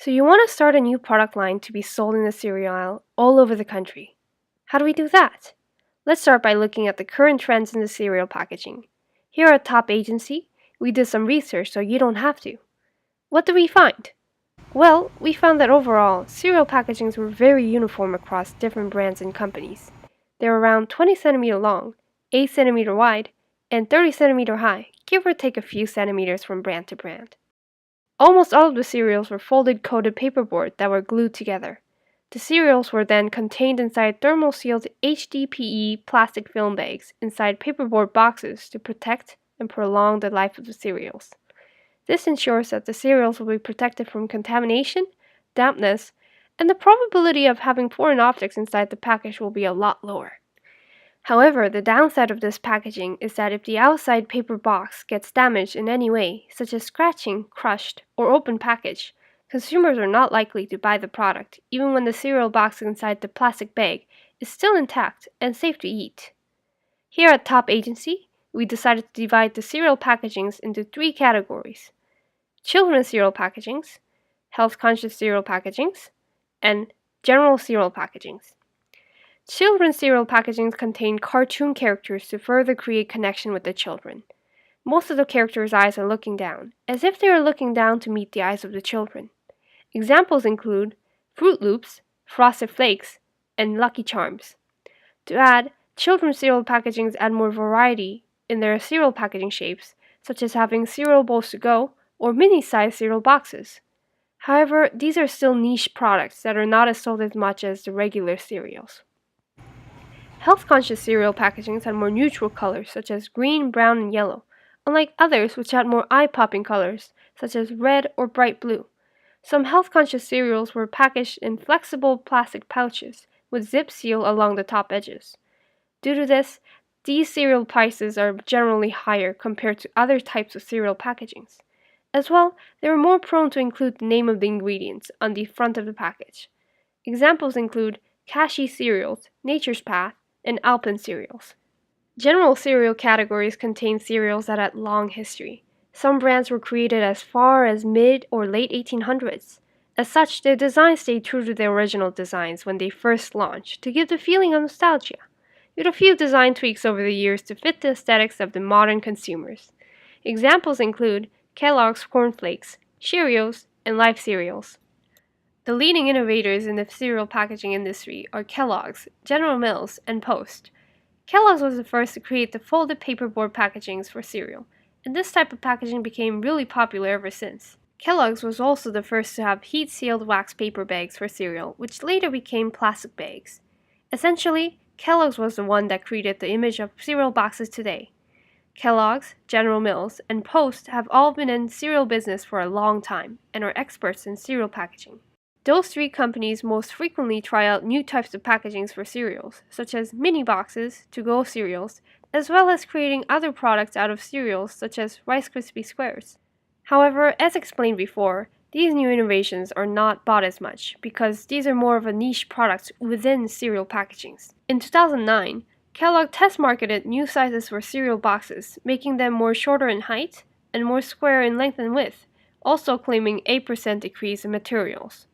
So you want to start a new product line to be sold in the cereal aisle all over the country. How do we do that? Let's start by looking at the current trends in the cereal packaging. Here at Top Agency, we did some research so you don't have to. What did we find? Well, we found that overall, cereal packagings were very uniform across different brands and companies. They were around 20 centimeter long, 8 centimeter wide, and 30 centimeter high, give or take a few centimeters from brand to brand. Almost all of the cereals were folded coated paperboard that were glued together. The cereals were then contained inside thermal sealed HDPE plastic film bags inside paperboard boxes to protect and prolong the life of the cereals. This ensures that the cereals will be protected from contamination, dampness, and the probability of having foreign objects inside the package will be a lot lower. However, the downside of this packaging is that if the outside paper box gets damaged in any way, such as scratching, crushed, or open package, consumers are not likely to buy the product even when the cereal box inside the plastic bag is still intact and safe to eat. Here at Top Agency, we decided to divide the cereal packagings into three categories: children's cereal packagings, health-conscious cereal packagings, and general cereal packagings. Children's cereal packagings contain cartoon characters to further create connection with the children. Most of the characters' eyes are looking down, as if they are looking down to meet the eyes of the children. Examples include Fruit Loops, Frosted Flakes, and Lucky Charms. To add, children's cereal packagings add more variety in their cereal packaging shapes, such as having cereal bowls to go or mini-sized cereal boxes. However, these are still niche products that are not as sold as much as the regular cereals. Health-conscious cereal packagings had more neutral colors such as green, brown, and yellow, unlike others which had more eye-popping colors such as red or bright blue. Some health-conscious cereals were packaged in flexible plastic pouches with zip seal along the top edges. Due to this, these cereal prices are generally higher compared to other types of cereal packagings. As well, they were more prone to include the name of the ingredients on the front of the package. Examples include Kashi cereals, Nature's Path, and Alpen cereals. General cereal categories contain cereals that had long history. Some brands were created as far as mid or late 1800s. As such, their designs stayed true to their original designs when they first launched to give the feeling of nostalgia, with a few design tweaks over the years to fit the aesthetics of the modern consumers. Examples include Kellogg's Corn Flakes, Cheerios, and Life cereals. The leading innovators in the cereal packaging industry are Kellogg's, General Mills, and Post. Kellogg's was the first to create the folded paperboard packagings for cereal, and this type of packaging became really popular ever since. Kellogg's was also the first to have heat-sealed wax paper bags for cereal, which later became plastic bags. Essentially, Kellogg's was the one that created the image of cereal boxes today. Kellogg's, General Mills, and Post have all been in cereal business for a long time and are experts in cereal packaging. Those three companies most frequently try out new types of packagings for cereals, such as mini boxes, to-go cereals, as well as creating other products out of cereals such as Rice Krispie Squares. However, as explained before, these new innovations are not bought as much because these are more of a niche products within cereal packagings. In 2009, Kellogg test marketed new sizes for cereal boxes, making them more shorter in height and more square in length and width, also claiming 8% decrease in materials.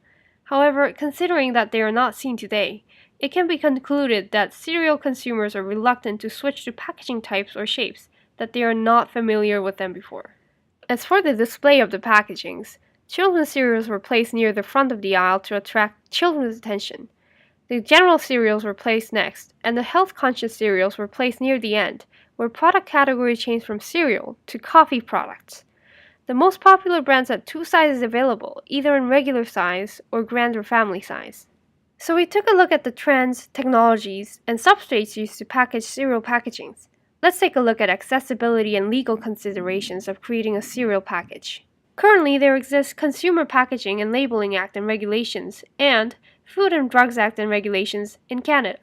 However, considering that they are not seen today, it can be concluded that cereal consumers are reluctant to switch to packaging types or shapes that they are not familiar with them before. As for the display of the packagings, children's cereals were placed near the front of the aisle to attract children's attention. The general cereals were placed next, and the health-conscious cereals were placed near the end, where product category changed from cereal to coffee products. The most popular brands had two sizes available, either in regular size or grander family size. So we took a look at the trends, technologies, and substrates used to package cereal packagings. Let's take a look at accessibility and legal considerations of creating a cereal package. Currently, there exists Consumer Packaging and Labeling Act and regulations and Food and Drugs Act and regulations in Canada.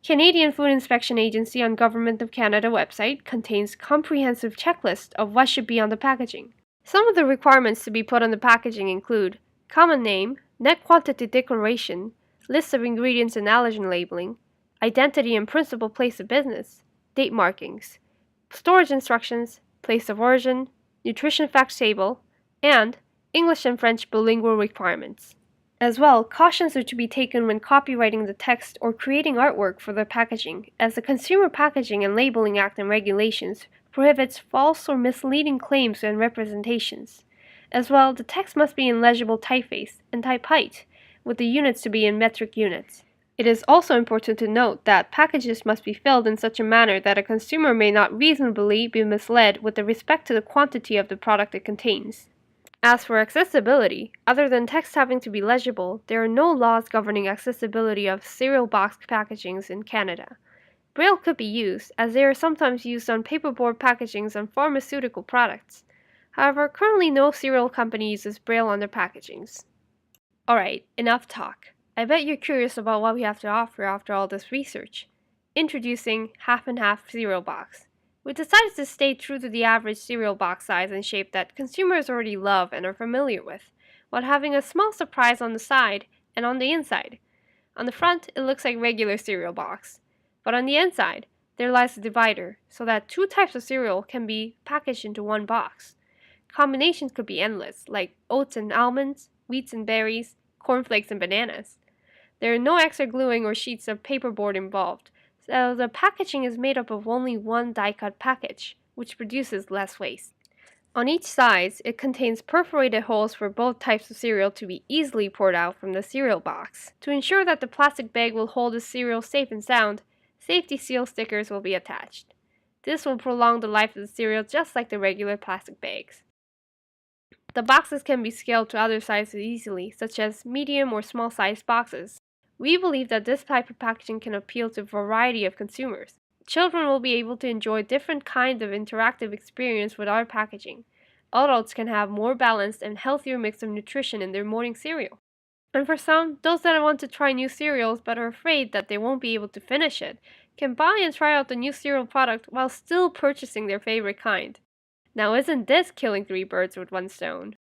Canadian Food Inspection Agency on Government of Canada website contains comprehensive checklist of what should be on the packaging. Some of the requirements to be put on the packaging include common name, net quantity declaration, list of ingredients and allergen labeling, identity and principal place of business, date markings, storage instructions, place of origin, nutrition facts table, and English and French bilingual requirements. As well, cautions are to be taken when copywriting the text or creating artwork for the packaging, as the Consumer Packaging and Labeling Act and regulations prohibits false or misleading claims and representations. As well, the text must be in legible typeface and type height, with the units to be in metric units. It is also important to note that packages must be filled in such a manner that a consumer may not reasonably be misled with respect to the quantity of the product it contains. As for accessibility, other than text having to be legible, there are no laws governing accessibility of cereal box packagings in Canada. Braille could be used, as they are sometimes used on paperboard packagings on pharmaceutical products. However, currently no cereal company uses Braille on their packagings. Alright, enough talk. I bet you're curious about what we have to offer after all this research. Introducing Half and Half Cereal Box. We decided to stay true to the average cereal box size and shape that consumers already love and are familiar with, while having a small surprise on the side and on the inside. On the front, it looks like regular cereal box, but on the inside, there lies a divider, so that two types of cereal can be packaged into one box. Combinations could be endless, like oats and almonds, wheats and berries, cornflakes and bananas. There are no extra gluing or sheets of paperboard involved, so the packaging is made up of only one die-cut package, which produces less waste. On each side, it contains perforated holes for both types of cereal to be easily poured out from the cereal box. To ensure that the plastic bag will hold the cereal safe and sound, safety seal stickers will be attached. This will prolong the life of the cereal just like the regular plastic bags. The boxes can be scaled to other sizes easily, such as medium or small sized boxes. We believe that this type of packaging can appeal to a variety of consumers. Children will be able to enjoy different kinds of interactive experience with our packaging. Adults can have more balanced and healthier mix of nutrition in their morning cereal. And for some, those that want to try new cereals but are afraid that they won't be able to finish it, can buy and try out the new cereal product while still purchasing their favorite kind. Now isn't this killing three birds with one stone?